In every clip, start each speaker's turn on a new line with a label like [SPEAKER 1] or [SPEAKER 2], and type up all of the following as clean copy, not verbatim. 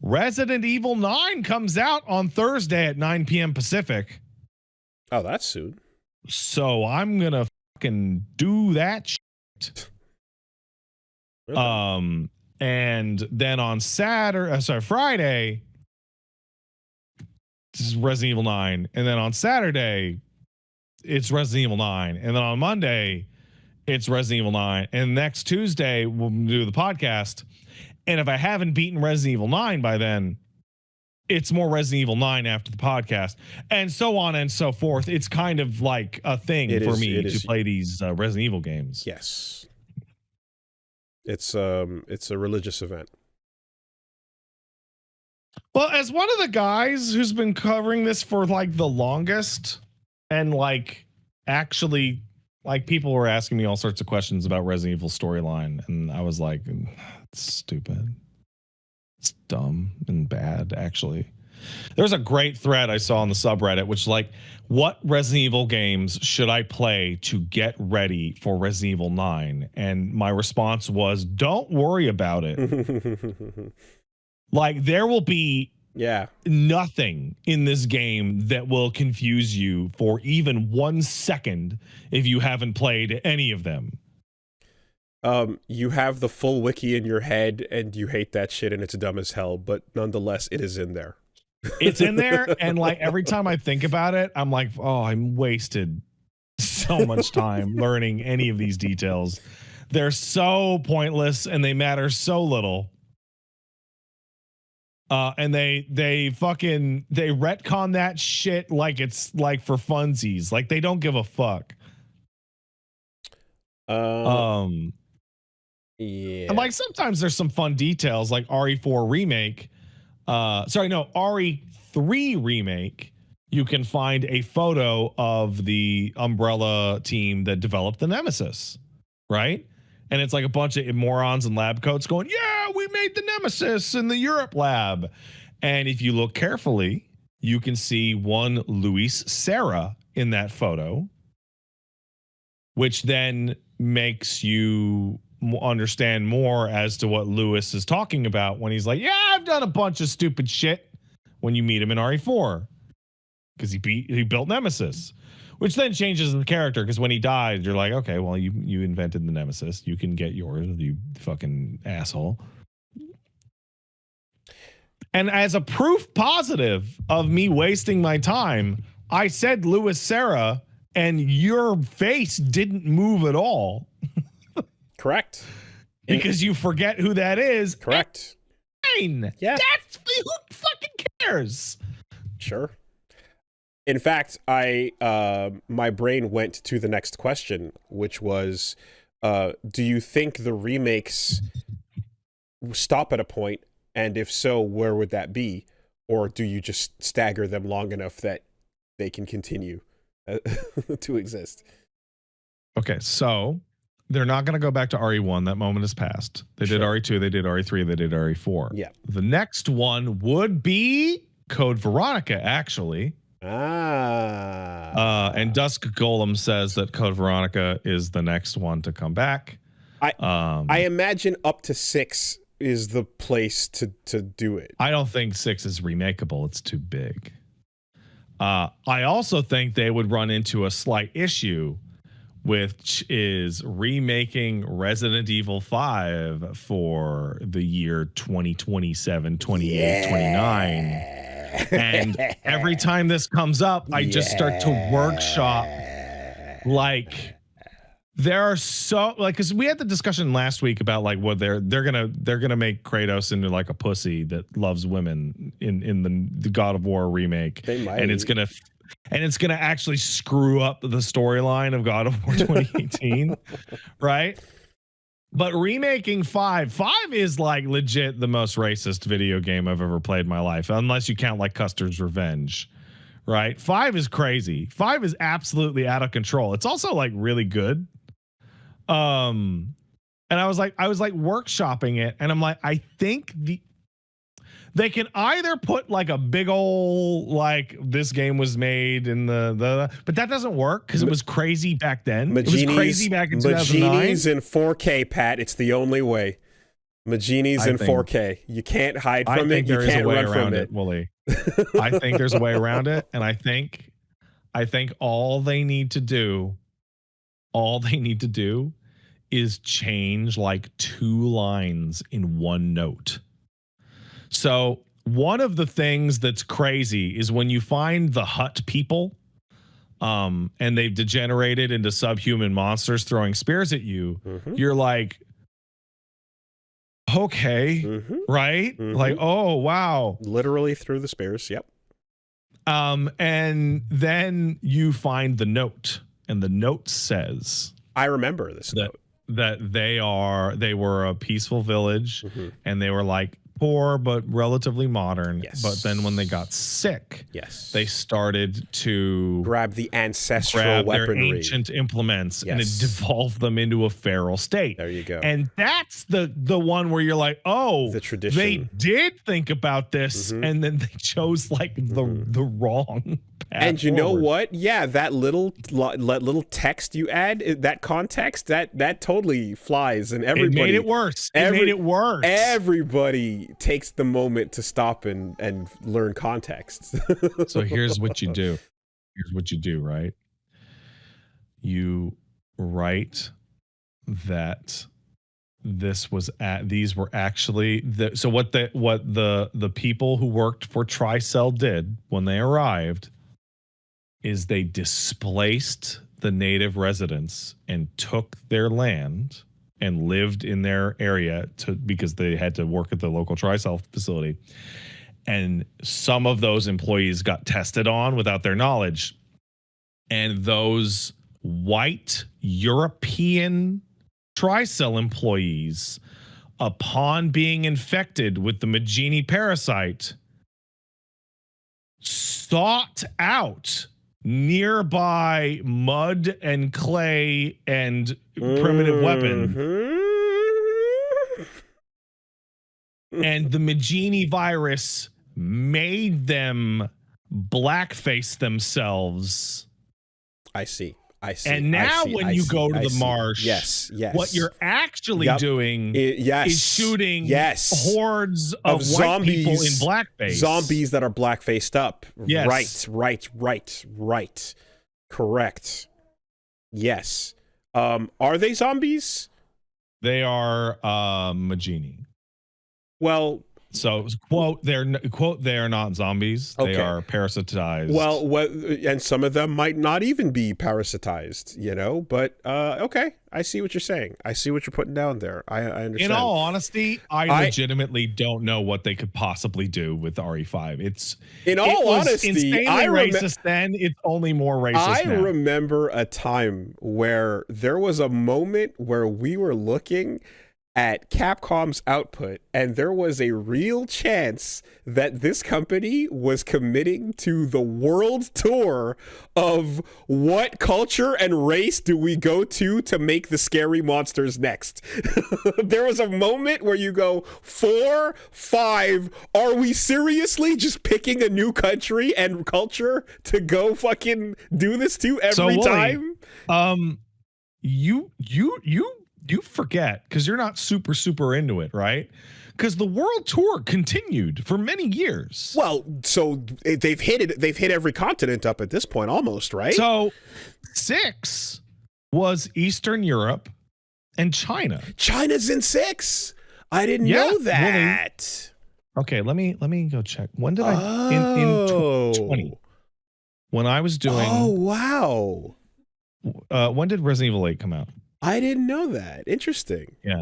[SPEAKER 1] Resident Evil 9 comes out on Thursday at 9 p.m. Pacific.
[SPEAKER 2] Oh, that's soon.
[SPEAKER 1] So I'm going to fucking do that shit.
[SPEAKER 2] Okay.
[SPEAKER 1] And then on Friday, this is Resident Evil 9. And then on Saturday, it's Resident Evil 9. And then on Monday, it's Resident Evil 9. And next Tuesday, we'll do the podcast. And if I haven't beaten Resident Evil 9 by then, it's more Resident Evil 9 after the podcast, and so on and so forth. It's kind of like a thing for me to play these Resident Evil games.
[SPEAKER 2] Yes. It's a religious event.
[SPEAKER 1] Well, as one of the guys who's been covering this for like the longest, and like actually like people were asking me all sorts of questions about Resident Evil storyline, and I was like, it's stupid. It's dumb and bad, actually. There's a great thread I saw on the subreddit, which like, what Resident Evil games should I play to get ready for Resident Evil 9? And my response was, don't worry about it. Like, there will be nothing in this game that will confuse you for even 1 second if you haven't played any of them.
[SPEAKER 2] You have the full wiki in your head and you hate that shit and it's dumb as hell, but nonetheless, it is in there.
[SPEAKER 1] It's in there, and like every time I think about it, I'm like, oh, I'm wasted so much time learning any of these details. They're so pointless and they matter so little. And they retcon that shit like it's like for funsies. Like they don't give a fuck.
[SPEAKER 2] Yeah.
[SPEAKER 1] And like sometimes there's some fun details like RE4 remake. RE3 remake. You can find a photo of the Umbrella team that developed the Nemesis, right? And it's like a bunch of morons in lab coats going, yeah, we made the Nemesis in the Europe lab. And if you look carefully, you can see one Luis Serra in that photo, which then makes you understand more as to what Lewis is talking about when he's like, yeah, I've done a bunch of stupid shit, when you meet him in RE4 because he built Nemesis, which then changes the character because when he died, you're like, okay, well, you invented the Nemesis. You can get yours, you fucking asshole. And as a proof positive of me wasting my time, I said Luis Serra and your face didn't move at all.
[SPEAKER 2] Correct.
[SPEAKER 1] Because you forget who that is.
[SPEAKER 2] Correct.
[SPEAKER 1] Fine.
[SPEAKER 2] Yeah.
[SPEAKER 1] That's who fucking cares.
[SPEAKER 2] Sure. In fact, my brain went to the next question, which was, do you think the remakes stop at a point? And if so, where would that be? Or do you just stagger them long enough that they can continue to exist?
[SPEAKER 1] Okay, so they're not going to go back to RE1. That moment has passed. They did RE2, they did RE3, they did RE4.
[SPEAKER 2] Yeah.
[SPEAKER 1] The next one would be Code Veronica, actually. And Dusk Golem says that Code Veronica is the next one to come back.
[SPEAKER 2] I imagine up to 6 is the place to do it.
[SPEAKER 1] I don't think 6 is remakeable. It's too big. I also think they would run into a slight issue, which is remaking Resident Evil 5 for the year 2027, 28, 29. And every time this comes up, I just start to workshop. Like, there are so like, because we had the discussion last week about like what they're gonna make Kratos into like a pussy that loves women in the God of War remake.
[SPEAKER 2] They might.
[SPEAKER 1] And it's gonna actually screw up the storyline of God of War 2018, right? But remaking 5 is like legit the most racist video game I've ever played in my life, unless you count like Custer's Revenge, right? 5 is crazy. 5 is absolutely out of control. It's also like really good. And I was like workshopping it, and I'm like, I think they can either put like a big old like this game was made in the but that doesn't work because it was crazy back then. It was crazy back in 2009.
[SPEAKER 2] Magini's in 4K, Pat. It's the only way. Magini's in 4K. You can't hide from it. You can't run from it,
[SPEAKER 1] Woolie. I think there's a way around it, and I think all they need to do is change like 2 lines in one note. So one of the things that's crazy is when you find the Hut people, and they've degenerated into subhuman monsters throwing spears at you, you're like, okay, right? Like, oh, wow.
[SPEAKER 2] Literally through the spears. Yep.
[SPEAKER 1] And then you find the note, and the note says,
[SPEAKER 2] I remember this note.
[SPEAKER 1] That they were a peaceful village, and they were like poor but relatively modern.
[SPEAKER 2] Yes.
[SPEAKER 1] But then when they got sick, they started to
[SPEAKER 2] grab the ancestral weaponry,
[SPEAKER 1] their ancient implements, and it devolved them into a feral state.
[SPEAKER 2] There you go.
[SPEAKER 1] And that's the one where you're like, oh,
[SPEAKER 2] the tradition.
[SPEAKER 1] They did think about this, and then they chose like the wrong path.
[SPEAKER 2] And you know what? Yeah, that little text you add, that context, that totally flies, and everybody
[SPEAKER 1] made it worse. Made it worse.
[SPEAKER 2] Everybody takes the moment to stop and learn context.
[SPEAKER 1] So here's what you do. Right? You write that these were actually so what the people who worked for Tricell did when they arrived is they displaced the native residents and took their land and lived in their area because they had to work at the local Tricell facility. And some of those employees got tested on without their knowledge. And those white European Tricell employees, upon being infected with the Magini parasite, sought out nearby mud and clay and primitive weapon. And the Magini virus made them blackface themselves.
[SPEAKER 2] I see.
[SPEAKER 1] And now when you go to the marsh, what you're actually doing is shooting hordes of white people in blackface.
[SPEAKER 2] Zombies that are blackfaced up.
[SPEAKER 1] Yes.
[SPEAKER 2] Right. Correct. Yes. Are they zombies?
[SPEAKER 1] They are Magini.
[SPEAKER 2] Well,
[SPEAKER 1] so they are not zombies. They are parasitized.
[SPEAKER 2] Well, and some of them might not even be parasitized, but okay. I see what you're saying. I see what you're putting down there. I understand.
[SPEAKER 1] In all honesty, I legitimately don't know what they could possibly do with RE5. It was insanely racist then. It's only more racist now.
[SPEAKER 2] I remember a time where there was a moment where we were looking at Capcom's output, and there was a real chance that this company was committing to the world tour of what culture and race do we go to make the scary monsters next. There was a moment where you go, 4, 5, are we seriously just picking a new country and culture to go fucking do this to every time?
[SPEAKER 1] You forget because you're not super into it, right? Because the world tour continued for many years.
[SPEAKER 2] Well, so they've hit every continent up at this point almost, right?
[SPEAKER 1] So 6 was Eastern Europe and China.
[SPEAKER 2] China's in 6. I didn't know that.
[SPEAKER 1] Really? Okay, let me go check. When did I in 2020? When I was doing
[SPEAKER 2] wow.
[SPEAKER 1] When did Resident Evil 8 come out?
[SPEAKER 2] I didn't know that. Interesting.
[SPEAKER 1] Yeah.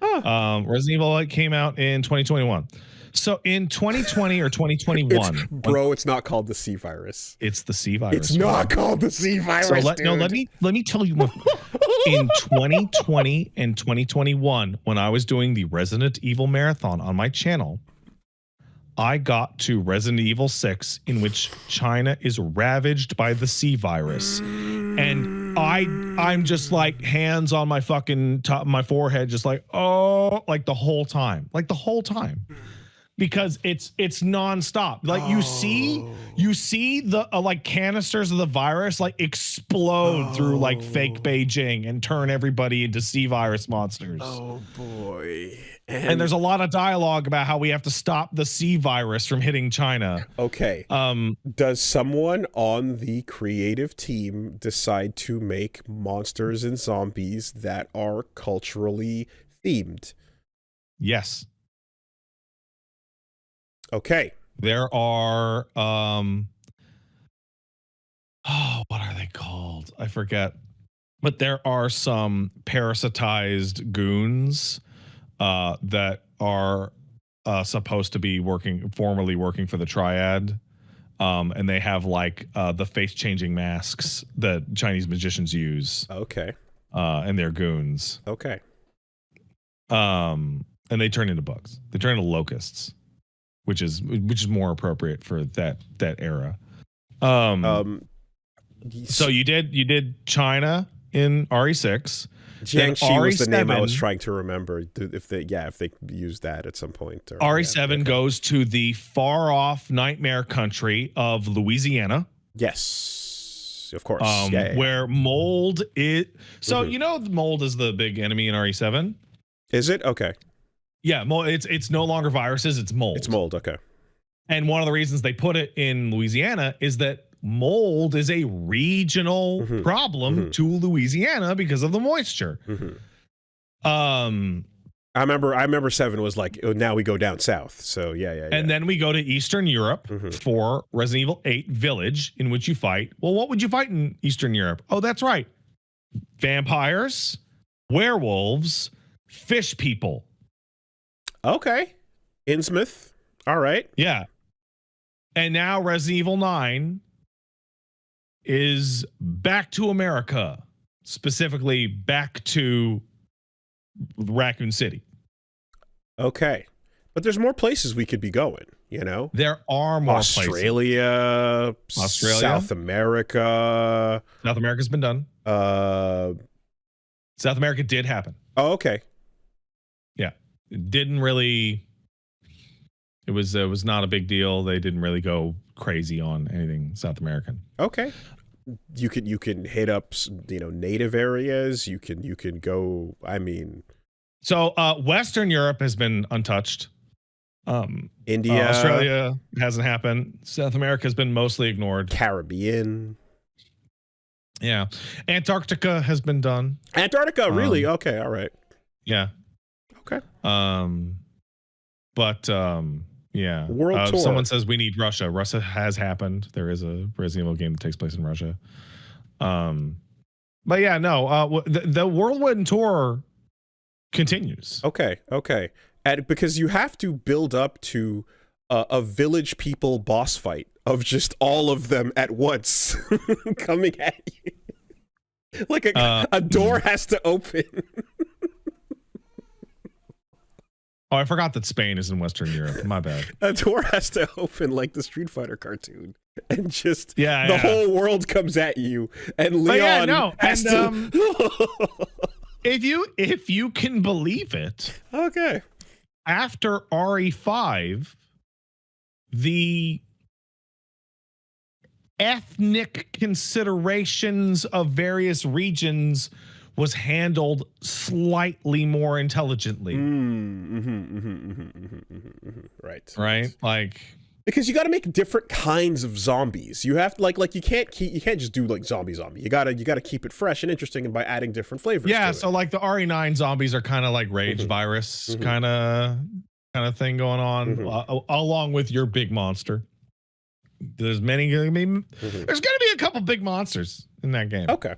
[SPEAKER 1] Resident Evil 8 came out in 2021. So in 2020 or 2021,
[SPEAKER 2] it's not called the C virus.
[SPEAKER 1] It's the C virus.
[SPEAKER 2] It's not called the C virus. So
[SPEAKER 1] let me tell you. In 2020 and 2021, when I was doing the Resident Evil marathon on my channel, I got to Resident Evil 6, in which China is ravaged by the C virus. And I'm just like hands on my fucking top of my forehead, just like, oh, like the whole time. because it's nonstop. Like you see the like canisters of the virus like explode through like fake Beijing and turn everybody into C virus monsters.
[SPEAKER 2] Oh boy.
[SPEAKER 1] And there's a lot of dialogue about how we have to stop the C virus from hitting China.
[SPEAKER 2] Okay. Does someone on the creative team decide to make monsters and zombies that are culturally themed?
[SPEAKER 1] Yes.
[SPEAKER 2] Okay.
[SPEAKER 1] There are what are they called? I forget. But there are some parasitized goons that are supposed to be formerly working for the Triad. And they have like the face-changing masks that Chinese magicians use.
[SPEAKER 2] Okay.
[SPEAKER 1] And they're goons.
[SPEAKER 2] Okay.
[SPEAKER 1] And they turn into bugs. They turn into locusts, which is more appropriate for that era. So you did China in RE6.
[SPEAKER 2] Jiangxi was the name I was trying to remember. If they used that at some point.
[SPEAKER 1] RE7 goes to the far off nightmare country of Louisiana.
[SPEAKER 2] Yes, of course.
[SPEAKER 1] Where mold is. So mold is the big enemy in RE7.
[SPEAKER 2] Is it? Okay.
[SPEAKER 1] Yeah, it's no longer viruses, it's mold.
[SPEAKER 2] It's mold, okay.
[SPEAKER 1] And one of the reasons they put it in Louisiana is that mold is a regional problem to Louisiana because of the moisture.
[SPEAKER 2] I remember 7 was like, oh, now we go down south. So yeah.
[SPEAKER 1] And then we go to Eastern Europe for Resident Evil 8 Village, in which you fight. Well, what would you fight in Eastern Europe? Oh, that's right. Vampires, werewolves, fish people.
[SPEAKER 2] Okay. Innsmouth. All right.
[SPEAKER 1] Yeah. And now Resident Evil 9 is back to America, specifically back to Raccoon City.
[SPEAKER 2] Okay. But there's more places we could be going, There
[SPEAKER 1] are more
[SPEAKER 2] Australia, South America.
[SPEAKER 1] South America's been done. South America did happen.
[SPEAKER 2] Oh, okay.
[SPEAKER 1] Yeah. It didn't really... It was not a big deal. They didn't really go crazy on anything South American.
[SPEAKER 2] Okay. You can hit up, native areas. You can go,
[SPEAKER 1] So Western Europe has been untouched.
[SPEAKER 2] India,
[SPEAKER 1] Australia hasn't happened. South America has been mostly ignored.
[SPEAKER 2] Caribbean.
[SPEAKER 1] Yeah. Antarctica has been done.
[SPEAKER 2] Antarctica, really? Okay, all right.
[SPEAKER 1] Yeah.
[SPEAKER 2] Okay.
[SPEAKER 1] Yeah.
[SPEAKER 2] World tour.
[SPEAKER 1] Someone says we need Russia. Russia has happened. There is a Resident Evil game that takes place in Russia. But yeah, no. The Whirlwind tour continues.
[SPEAKER 2] Okay. Because you have to build up to a village people boss fight of just all of them at once coming at you. Like a door has to open.
[SPEAKER 1] Oh, I forgot that Spain is in Western Europe. My bad.
[SPEAKER 2] A door has to open like the Street Fighter cartoon, and just the whole world comes at you, and Leon has to.
[SPEAKER 1] If you can believe it,
[SPEAKER 2] okay.
[SPEAKER 1] After RE5, the ethnic considerations of various regions was handled slightly more intelligently. Right? Like,
[SPEAKER 2] because you got to make different kinds of zombies. You have to like you can't just do like zombie. You got to keep it fresh and interesting, and by adding different flavors.
[SPEAKER 1] Yeah,
[SPEAKER 2] to
[SPEAKER 1] so
[SPEAKER 2] it.
[SPEAKER 1] like the RE9 zombies are kind of like rage virus kind of thing going on, along with your big monster. There's gonna be a couple big monsters in that game.
[SPEAKER 2] Okay.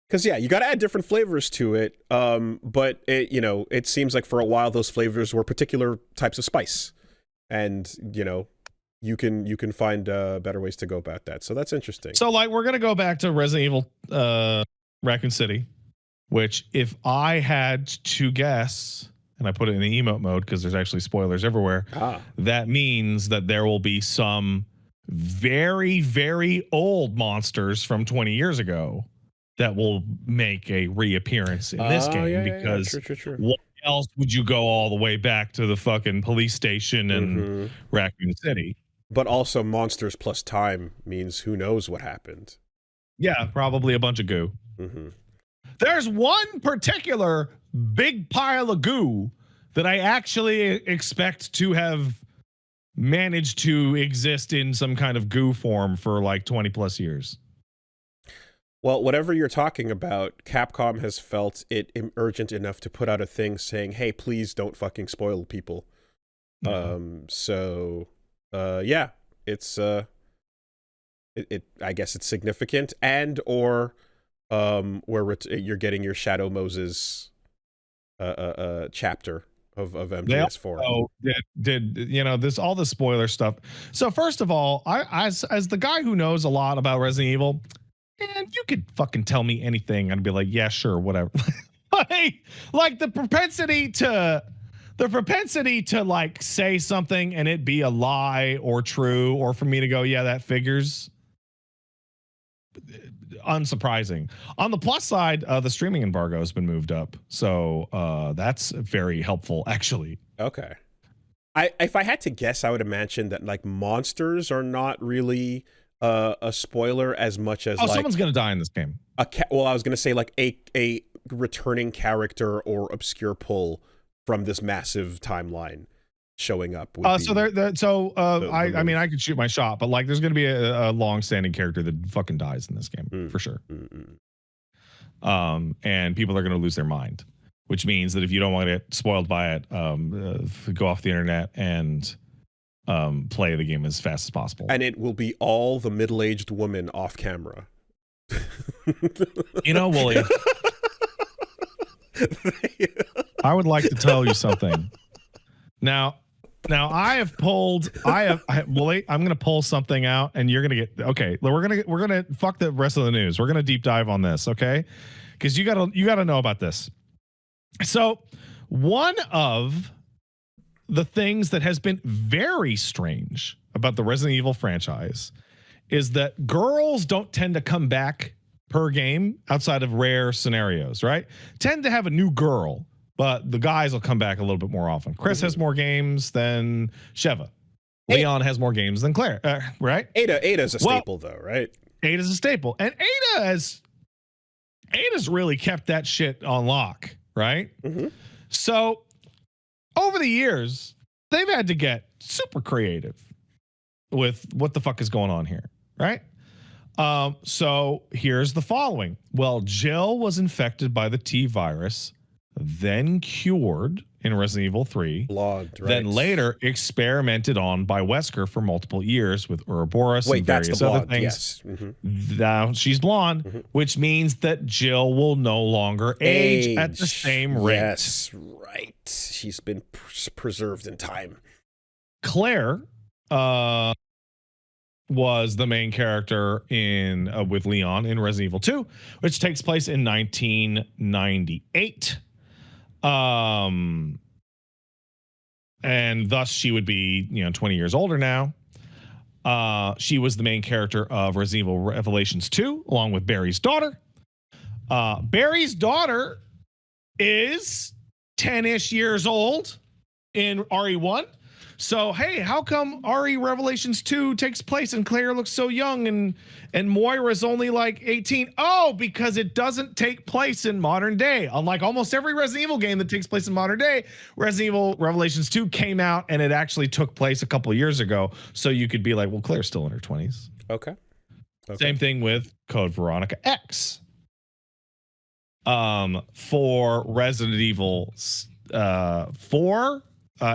[SPEAKER 2] Because you got to add different flavors to it, but it seems like for a while those flavors were particular types of spice, and you can find better ways to go about that. So that's interesting.
[SPEAKER 1] So like we're gonna go back to Resident Evil Raccoon City, which if I had to guess, and I put it in the emote mode because there's actually spoilers everywhere, that means that there will be some very, very old monsters from 20 years ago that will make a reappearance in this game because
[SPEAKER 2] True.
[SPEAKER 1] one else would you go all the way back to the fucking police station in Raccoon City?
[SPEAKER 2] But also monsters plus time means who knows what happened.
[SPEAKER 1] Yeah, probably a bunch of goo. There's one particular big pile of goo that I actually expect to have managed to exist in some kind of goo form for like 20 plus years.
[SPEAKER 2] Well, whatever you're talking about, Capcom has felt it urgent enough to put out a thing saying, hey, please don't fucking spoil people. Yeah. Yeah, it's I guess it's significant, and or where you're getting your Shadow Moses chapter of MGS4.
[SPEAKER 1] Oh, did you know this, all the spoiler stuff? So first of all, I as the guy who knows a lot about Resident Evil, and you could fucking tell me anything and be like, yeah, sure, whatever. like the propensity to like say something and it be a lie or true, or for me to go, yeah, that figures. Unsurprising. On the plus side, the streaming embargo has been moved up, so that's very helpful, actually.
[SPEAKER 2] Okay. If I had to guess, I would imagine that like monsters are not really a spoiler as much as like,
[SPEAKER 1] someone's gonna die in this game.
[SPEAKER 2] Well, I was gonna say like a returning character or obscure pull from this massive timeline showing up.
[SPEAKER 1] I mean, I could shoot my shot, but like, there's gonna be a long-standing character that fucking dies in this game for sure. And people are gonna lose their mind, which means that if you don't want to get spoiled by it, go off the internet and play the game as fast as possible.
[SPEAKER 2] And it will be all the middle-aged woman off camera.
[SPEAKER 1] You know, Wooly, I would like to tell you something. Now Wooly, I'm gonna pull something out, and you're gonna get okay. We're gonna fuck the rest of the news. We're gonna deep dive on this, okay? Because you gotta know about this. So one of the things that has been very strange about the Resident Evil franchise is that girls don't tend to come back per game outside of rare scenarios, right? Tend to have a new girl, but the guys will come back a little bit more often. Chris has more games than Sheva. Leon has more games than Claire, right?
[SPEAKER 2] Ada's a staple though, right?
[SPEAKER 1] Ada's a staple. And Ada's really kept that shit on lock, right? So over the years, they've had to get super creative with what the fuck is going on here, right? So here's the following. Well, Jill was infected by the T virus, then cured in Resident Evil 3,
[SPEAKER 2] Logged, right.
[SPEAKER 1] Then later experimented on by Wesker for multiple years with Ouroboros and various other things.
[SPEAKER 2] Yes.
[SPEAKER 1] Now she's blonde, which means that Jill will no longer age at the same rate.
[SPEAKER 2] Yes, right. She's been preserved in time.
[SPEAKER 1] Claire was the main character in with Leon in Resident Evil 2, which takes place in 1998. And thus she would be, 20 years older now. She was the main character of Resident Evil Revelations 2, along with Barry's daughter. Barry's daughter is 10-ish years old in RE1. So, hey, how come RE Revelations 2 takes place and Claire looks so young and Moira's only like 18? Oh, because it doesn't take place in modern day. Unlike almost every Resident Evil game that takes place in modern day, Resident Evil Revelations 2 came out and it actually took place a couple of years ago. So you could be like, well, Claire's still in her 20s.
[SPEAKER 2] Okay.
[SPEAKER 1] Same thing with Code Veronica X. For Resident Evil 4,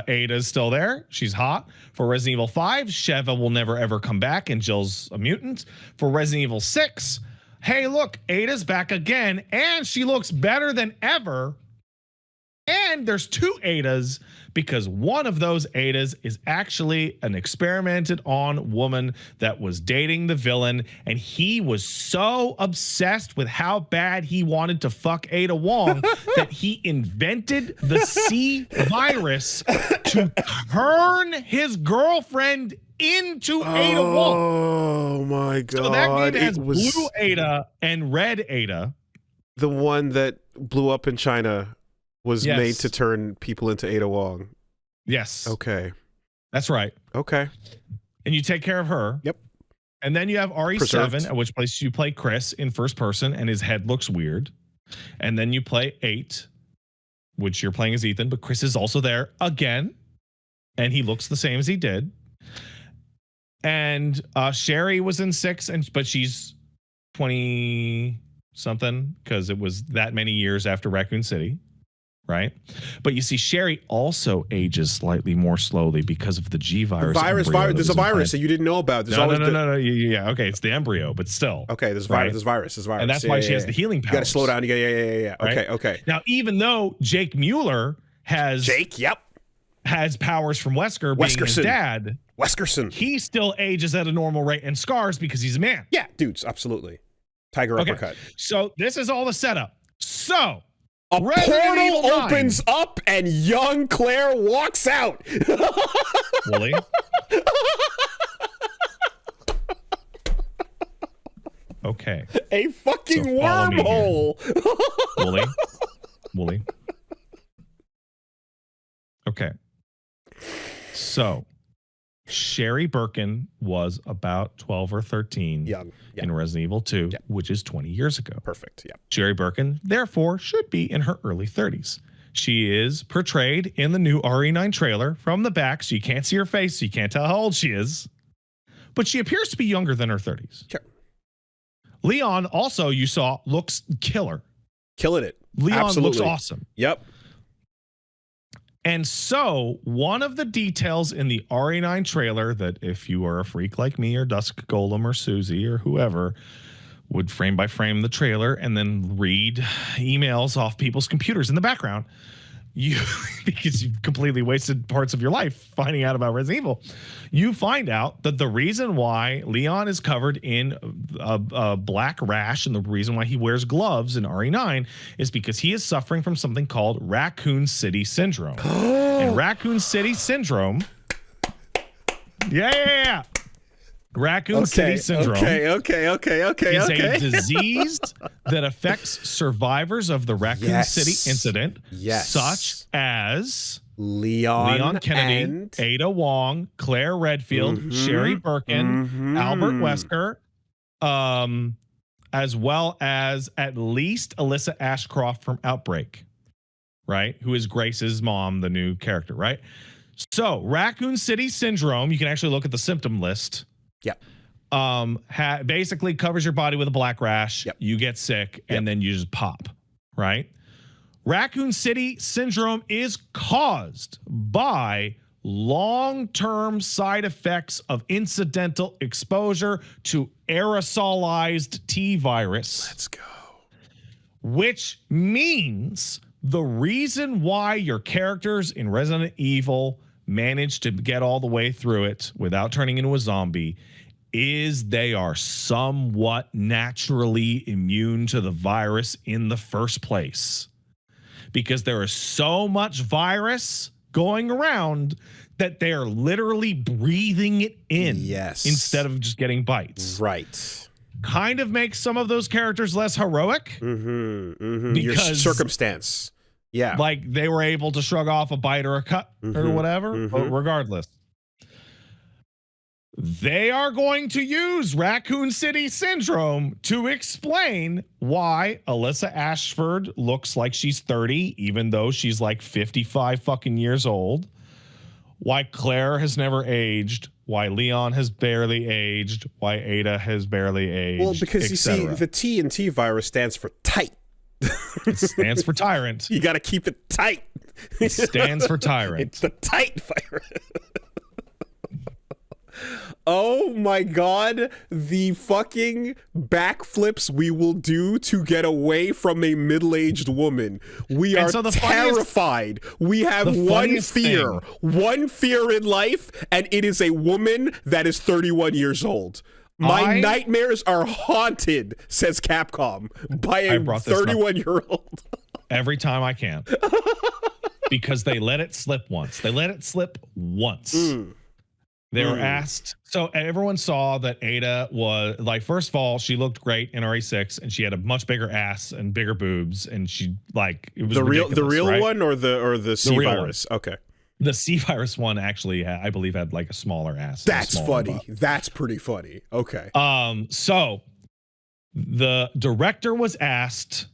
[SPEAKER 1] Ada's still there. She's hot. For Resident Evil 5, Sheva will never ever come back and Jill's a mutant. For Resident Evil 6, hey, look, Ada's back again and she looks better than ever. And there's two Adas because one of those Adas is actually an experimented on woman that was dating the villain, and he was so obsessed with how bad he wanted to fuck Ada Wong that he invented the C virus to turn his girlfriend into Ada Wong.
[SPEAKER 2] Oh my god.
[SPEAKER 1] So that game has blue Ada and red Ada.
[SPEAKER 2] The one that blew up in China was
[SPEAKER 1] Yes.
[SPEAKER 2] made to turn people into Ada Wong.
[SPEAKER 1] Yes.
[SPEAKER 2] Okay.
[SPEAKER 1] That's right.
[SPEAKER 2] Okay.
[SPEAKER 1] And you take care of her.
[SPEAKER 2] Yep.
[SPEAKER 1] And then you have RE7,
[SPEAKER 2] Preserved.
[SPEAKER 1] at which place you play Chris in first person, and his head looks weird. And then you play 8, which you're playing as Ethan, but Chris is also there again, and he looks the same as he did. And Sherry was in 6, but she's 20 something because it was that many years after Raccoon City, right? But you see, Sherry also ages slightly more slowly because of the G virus.
[SPEAKER 2] Virus. There's a virus that you didn't know about. There's
[SPEAKER 1] No. Yeah. Okay, it's the embryo, but still.
[SPEAKER 2] Okay, there's
[SPEAKER 1] right?
[SPEAKER 2] virus.
[SPEAKER 1] And that's why she has the healing powers.
[SPEAKER 2] You got to slow down. Yeah.
[SPEAKER 1] Right?
[SPEAKER 2] Okay.
[SPEAKER 1] Now, even though Jake Mueller has powers from Wesker being his dad,
[SPEAKER 2] Weskerson,
[SPEAKER 1] he still ages at a normal rate and scars because he's a man.
[SPEAKER 2] Yeah, dudes, absolutely. Tiger uppercut.
[SPEAKER 1] So this is all the setup. So
[SPEAKER 2] a portal opens up and young Claire walks out.
[SPEAKER 1] Woolie. Okay.
[SPEAKER 2] A fucking wormhole.
[SPEAKER 1] Woolie. Okay. So Sherry Birkin was about 12 or 13 in Resident Evil 2, which is 20 years ago.
[SPEAKER 2] Perfect. Yeah.
[SPEAKER 1] Sherry Birkin, therefore, should be in her early 30s. She is portrayed in the new RE9 trailer from the back, so you can't see her face, so you can't tell how old she is. But she appears to be younger than her 30s.
[SPEAKER 2] Sure.
[SPEAKER 1] Leon, also, you saw, looks killer.
[SPEAKER 2] Killing it.
[SPEAKER 1] Leon
[SPEAKER 2] Absolutely.
[SPEAKER 1] looks awesome.
[SPEAKER 2] Yep.
[SPEAKER 1] And so one of the details in the RE9 trailer that if you are a freak like me or Dusk Golem or Susie or whoever would frame by frame the trailer and then read emails off people's computers in the background, because you've completely wasted parts of your life finding out about Resident Evil, you find out that the reason why Leon is covered in a black rash and the reason why he wears gloves in RE9 is because he is suffering from something called Raccoon City Syndrome. And Raccoon City Syndrome, Raccoon City Syndrome is a disease that affects survivors of the Raccoon City incident, such as Leon Kennedy, and Ada Wong, Claire Redfield, Sherry Birkin, Albert Wesker, as well as at least Alyssa Ashcroft from Outbreak, right? Who is Grace's mom, the new character, right? So Raccoon City Syndrome, you can actually look at the symptom list. Basically covers your body with a black rash. You get sick and then you just pop, right? Raccoon City Syndrome is caused by long-term side effects of incidental exposure to aerosolized T virus.
[SPEAKER 2] Let's go.
[SPEAKER 1] Which means the reason why your characters in Resident Evil managed to get all the way through it without turning into a zombie is they are somewhat naturally immune to the virus in the first place. Because there is so much virus going around that they are literally breathing it in instead of just getting bites.
[SPEAKER 2] Right.
[SPEAKER 1] Kind of makes some of those characters less heroic.
[SPEAKER 2] Because your circumstance. Yeah.
[SPEAKER 1] Like they were able to shrug off a bite or a cut or whatever. But regardless, they are going to use Raccoon City Syndrome to explain why Alyssa Ashford looks like she's 30, even though she's like 55 fucking years old. Why Claire has never aged. Why Leon has barely aged. Why Ada has barely aged.
[SPEAKER 2] Well, because you see, the TNT virus stands for tight.
[SPEAKER 1] It stands for tyrant.
[SPEAKER 2] You got to keep it tight.
[SPEAKER 1] It stands for tyrant.
[SPEAKER 2] It's the tight virus. Oh my god, the fucking backflips we will do to get away from a middle-aged woman. We are terrified. We have one fear in life, and it is a woman that is 31 years old. My nightmares are haunted, says Capcom, by a 31-year-old.
[SPEAKER 1] Every time I can. Because they let it slip once. They were asked, so everyone saw that Ada was like, first of all, she looked great in RE6, and she had a much bigger ass and bigger boobs, and she like it was
[SPEAKER 2] the real
[SPEAKER 1] right?
[SPEAKER 2] one or the C virus. Okay,
[SPEAKER 1] the C virus one actually, I believe, had like a smaller ass.
[SPEAKER 2] That's funny. That's pretty funny. Okay.
[SPEAKER 1] So the director was asked.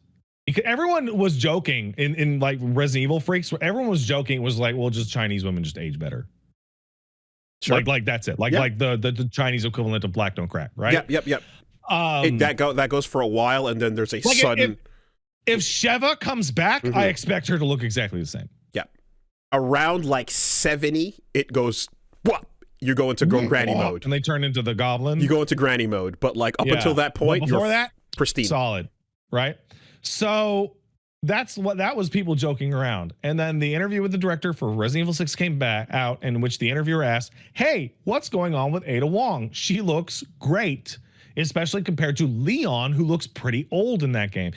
[SPEAKER 1] Everyone was joking in like Resident Evil freaks. Everyone was joking. It was like, well, just Chinese women just age better. Sure. Like that's it. Like the Chinese equivalent of black don't crack, right?
[SPEAKER 2] Yep. That goes for a while, and then there's a
[SPEAKER 1] like
[SPEAKER 2] sudden.
[SPEAKER 1] If Sheva comes back, I expect her to look exactly the same.
[SPEAKER 2] Yeah, around like 70, it goes. What? You go into granny mode,
[SPEAKER 1] and they turn into the goblin.
[SPEAKER 2] You go into granny mode, but like up until that point,
[SPEAKER 1] before that,
[SPEAKER 2] pristine,
[SPEAKER 1] solid, right? So that was people joking around. And then the interview with the director for Resident Evil 6 came back out, in which the interviewer asked, hey, what's going on with Ada Wong? She looks great, especially compared to Leon, who looks pretty old in that game.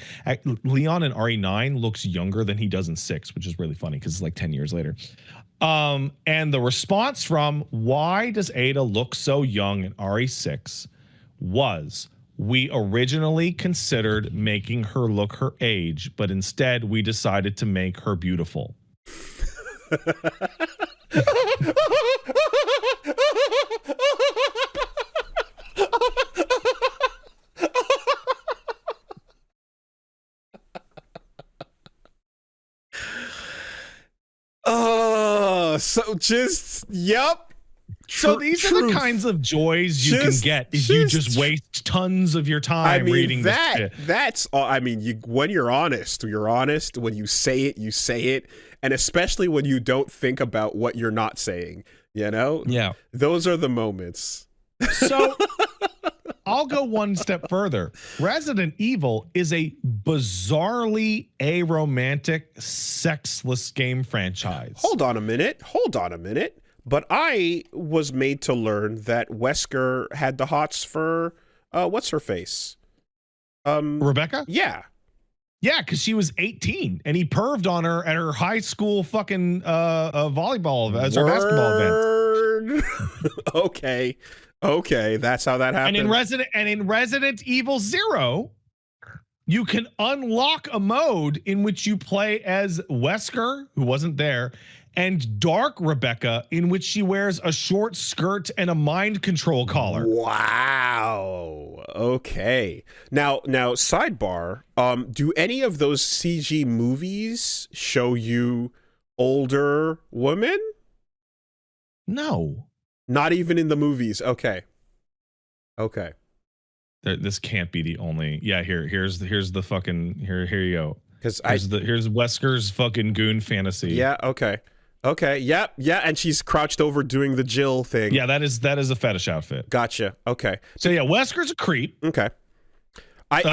[SPEAKER 1] Leon in RE9 looks younger than he does in 6, which is really funny because it's like 10 years later. And the response from why does Ada look so young in RE6 was, we originally considered making her look her age, but instead we decided to make her beautiful.
[SPEAKER 2] So just, yep.
[SPEAKER 1] So these are the kinds of joys you can get if you just waste tons of your time reading this shit.
[SPEAKER 2] That's all. I mean, when you're honest. When you say it, and especially when you don't think about what you're not saying. You know?
[SPEAKER 1] Yeah.
[SPEAKER 2] Those are the moments.
[SPEAKER 1] So I'll go one step further. Resident Evil is a bizarrely aromantic, sexless game franchise.
[SPEAKER 2] Hold on a minute. But I was made to learn that Wesker had the hots for what's her face?
[SPEAKER 1] Rebecca?
[SPEAKER 2] Yeah.
[SPEAKER 1] Yeah, because she was 18 and he perved on her at her high school fucking volleyball as her basketball event. Okay, that's how that happened. And in Resident Evil 0, you can unlock a mode in which you play as Wesker, who wasn't there, and Dark Rebecca, in which she wears a short skirt and a mind control collar.
[SPEAKER 2] Wow. Okay. Now sidebar, do any of those CG movies show you older women?
[SPEAKER 1] No.
[SPEAKER 2] Not even in the movies. Okay.
[SPEAKER 1] This can't be the only. Yeah, here's the fucking here you go.
[SPEAKER 2] Because
[SPEAKER 1] here's Wesker's fucking goon fantasy.
[SPEAKER 2] Yeah, okay. Yeah, and she's crouched over doing the Jill thing.
[SPEAKER 1] Yeah, that is a fetish outfit.
[SPEAKER 2] Gotcha. Okay.
[SPEAKER 1] So yeah, Wesker's a creep.
[SPEAKER 2] Okay.
[SPEAKER 1] But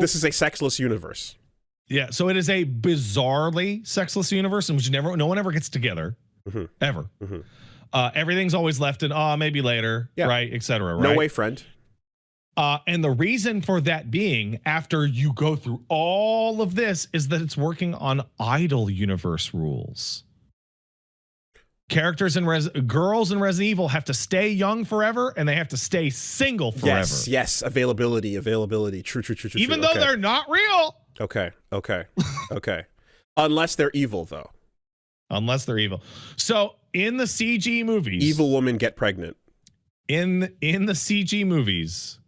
[SPEAKER 2] this is a sexless universe.
[SPEAKER 1] Yeah, so it is a bizarrely sexless universe in which no one ever gets together, ever. Everything's always left in maybe later, right, etc. Right?
[SPEAKER 2] No way, friend.
[SPEAKER 1] And the reason for that being, after you go through all of this, is that it's working on idle universe rules. Characters in girls in Resident Evil have to stay young forever, and they have to stay single forever.
[SPEAKER 2] Yes. Availability. True.
[SPEAKER 1] Even though they're not real.
[SPEAKER 2] Okay. Unless they're evil, though.
[SPEAKER 1] Unless they're evil. So in the CG movies,
[SPEAKER 2] evil women get pregnant.
[SPEAKER 1] In the CG movies.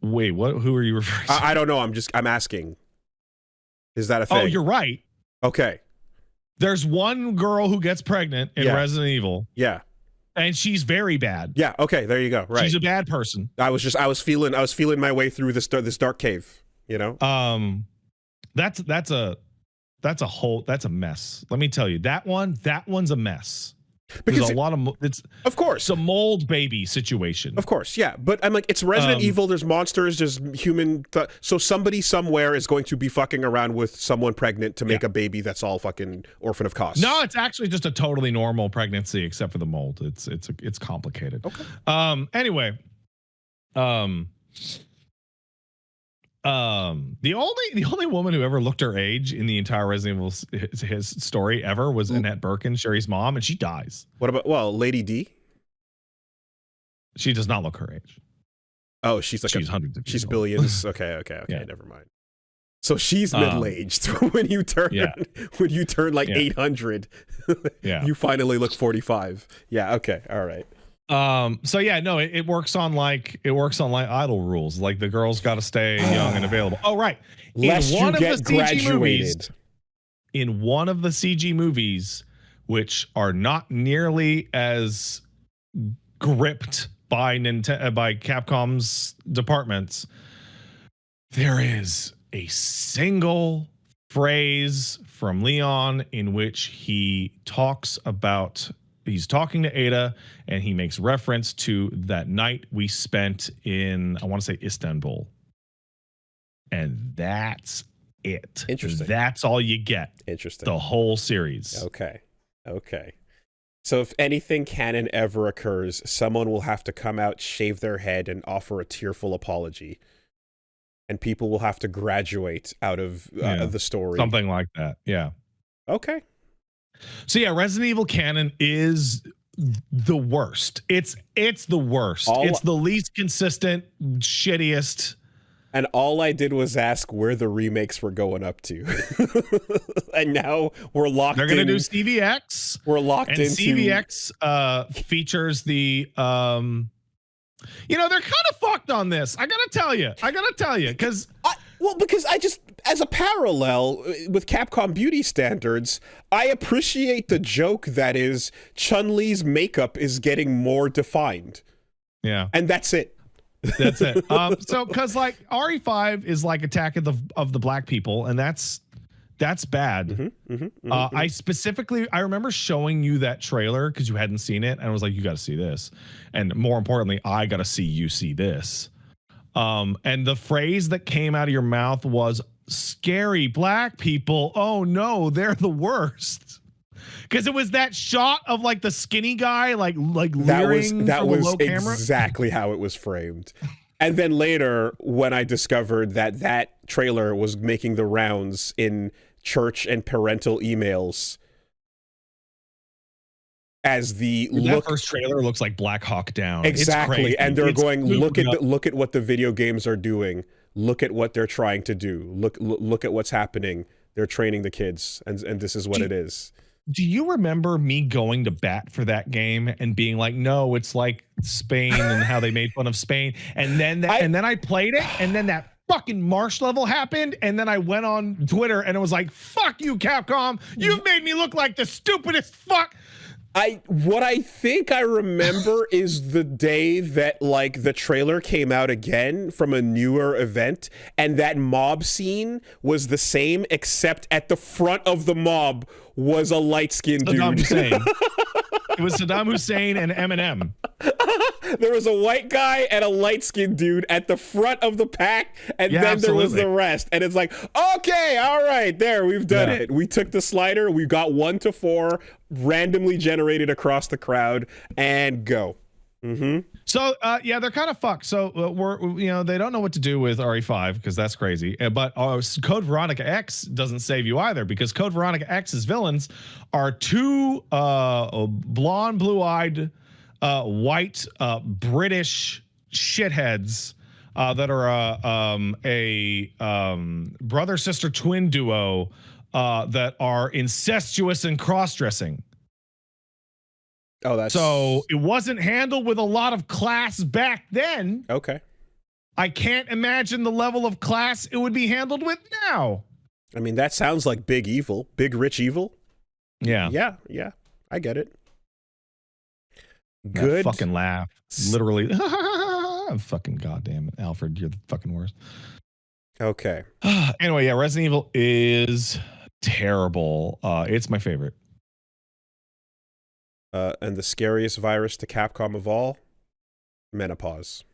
[SPEAKER 1] Wait, what? Who are you referring to?
[SPEAKER 2] I don't know. I'm asking. Is that a thing?
[SPEAKER 1] Oh, you're right.
[SPEAKER 2] Okay.
[SPEAKER 1] There's one girl who gets pregnant in Resident Evil.
[SPEAKER 2] Yeah.
[SPEAKER 1] And she's very bad.
[SPEAKER 2] Yeah. Okay. There you go. Right.
[SPEAKER 1] She's a bad person.
[SPEAKER 2] I was feeling my way through this dark cave. You know.
[SPEAKER 1] That's a mess. Let me tell you, that one's a mess. Because there's a lot of
[SPEAKER 2] of course,
[SPEAKER 1] it's a mold baby situation.
[SPEAKER 2] Of course, yeah. But I'm like, it's Resident Evil. There's monsters. There's human. So somebody somewhere is going to be fucking around with someone pregnant to make a baby that's all fucking orphan of cost.
[SPEAKER 1] No, it's actually just a totally normal pregnancy, except for the mold. It's complicated.
[SPEAKER 2] Okay.
[SPEAKER 1] Anyway, The only woman who ever looked her age in the entire Resident Evil his story ever was Annette Birkin, Sherry's mom, and she dies.
[SPEAKER 2] What about Lady D?
[SPEAKER 1] She does not look her age.
[SPEAKER 2] Oh, she's
[SPEAKER 1] hundreds of
[SPEAKER 2] she's
[SPEAKER 1] years
[SPEAKER 2] billions. Okay,
[SPEAKER 1] Yeah.
[SPEAKER 2] never mind. So she's middle-aged when you turn like 800.
[SPEAKER 1] Yeah.
[SPEAKER 2] You finally look 45. Yeah, okay. All right.
[SPEAKER 1] So yeah, no, it works on like idol rules. Like the girl's got to stay young and available. Oh, right.
[SPEAKER 2] Lest you get graduated.
[SPEAKER 1] In one of the CG movies, which are not nearly as gripped by by Capcom's departments, there is a single phrase from Leon in which he's talking to Ada, and he makes reference to that night we spent in, I want to say, Istanbul. And that's it.
[SPEAKER 2] Interesting.
[SPEAKER 1] That's all you get.
[SPEAKER 2] Interesting.
[SPEAKER 1] The whole series.
[SPEAKER 2] Okay. So if anything canon ever occurs, someone will have to come out, shave their head, and offer a tearful apology. And people will have to graduate out of the story.
[SPEAKER 1] Something like that. Yeah.
[SPEAKER 2] Okay.
[SPEAKER 1] So yeah, Resident Evil canon is the worst. It's the worst. It's the least consistent, shittiest.
[SPEAKER 2] And all I did was ask where the remakes were going up to. And now we're locked in.
[SPEAKER 1] They're going to do CVX.
[SPEAKER 2] We're locked into...
[SPEAKER 1] CVX features the... they're kind of fucked on this. I got to tell you. Because
[SPEAKER 2] I just, as a parallel with Capcom beauty standards, I appreciate the joke that is Chun-Li's makeup is getting more defined.
[SPEAKER 1] Yeah.
[SPEAKER 2] And that's it.
[SPEAKER 1] That's it. So, because like RE5 is like Attack of the Black People, and that's bad. I remember showing you that trailer because you hadn't seen it, and I was like, you got to see this, and more importantly, I got to see you see this. And the phrase that came out of your mouth was "scary black people." Oh no, they're the worst. Because it was that shot of like the skinny guy, like leering
[SPEAKER 2] that
[SPEAKER 1] from
[SPEAKER 2] was
[SPEAKER 1] a low camera.
[SPEAKER 2] Exactly how it was framed. And then later, when I discovered that trailer was making the rounds in church and parental emails, as
[SPEAKER 1] that first trailer looks like Black Hawk Down.
[SPEAKER 2] Exactly, and they're going, look at what the video games are doing. Look at what they're trying to do. Look at what's happening. They're training the kids, and this is what it is.
[SPEAKER 1] Do you remember me going to bat for that game and being like, no, it's like Spain and how they made fun of Spain? And then I played it, and then that fucking marsh level happened, and then I went on Twitter and it was like, fuck you, Capcom. You've made me look like the stupidest fuck.
[SPEAKER 2] What I think I remember is the day that like the trailer came out again from a newer event, and that mob scene was the same, except at the front of the mob was a light-skinned dude.
[SPEAKER 1] Hussein. It was Saddam Hussein and Eminem.
[SPEAKER 2] There was a white guy and a light-skinned dude at the front of the pack, and then there was the rest. And it's like, okay, all right, there, we've done it. We took the slider, we got 1 to 4 randomly generated across the crowd, and go.
[SPEAKER 1] So they're kind of fucked. So they don't know what to do with RE5 because that's crazy. But Code Veronica X doesn't save you either, because Code Veronica X's villains are 2 blonde, blue-eyed, white British shitheads that are a brother sister twin duo that are incestuous and cross-dressing.
[SPEAKER 2] Oh, that's
[SPEAKER 1] so it wasn't handled with a lot of class back then.
[SPEAKER 2] Okay.
[SPEAKER 1] I can't imagine the level of class it would be handled with now.
[SPEAKER 2] I mean, that sounds like big evil, big rich evil.
[SPEAKER 1] Yeah.
[SPEAKER 2] Yeah. I get it.
[SPEAKER 1] Good. That fucking laugh. Literally. Fucking goddamn it, Alfred, you're the fucking worst.
[SPEAKER 2] Okay.
[SPEAKER 1] Anyway, yeah, Resident Evil is terrible. It's my favorite.
[SPEAKER 2] And the scariest virus to Capcom of all, menopause.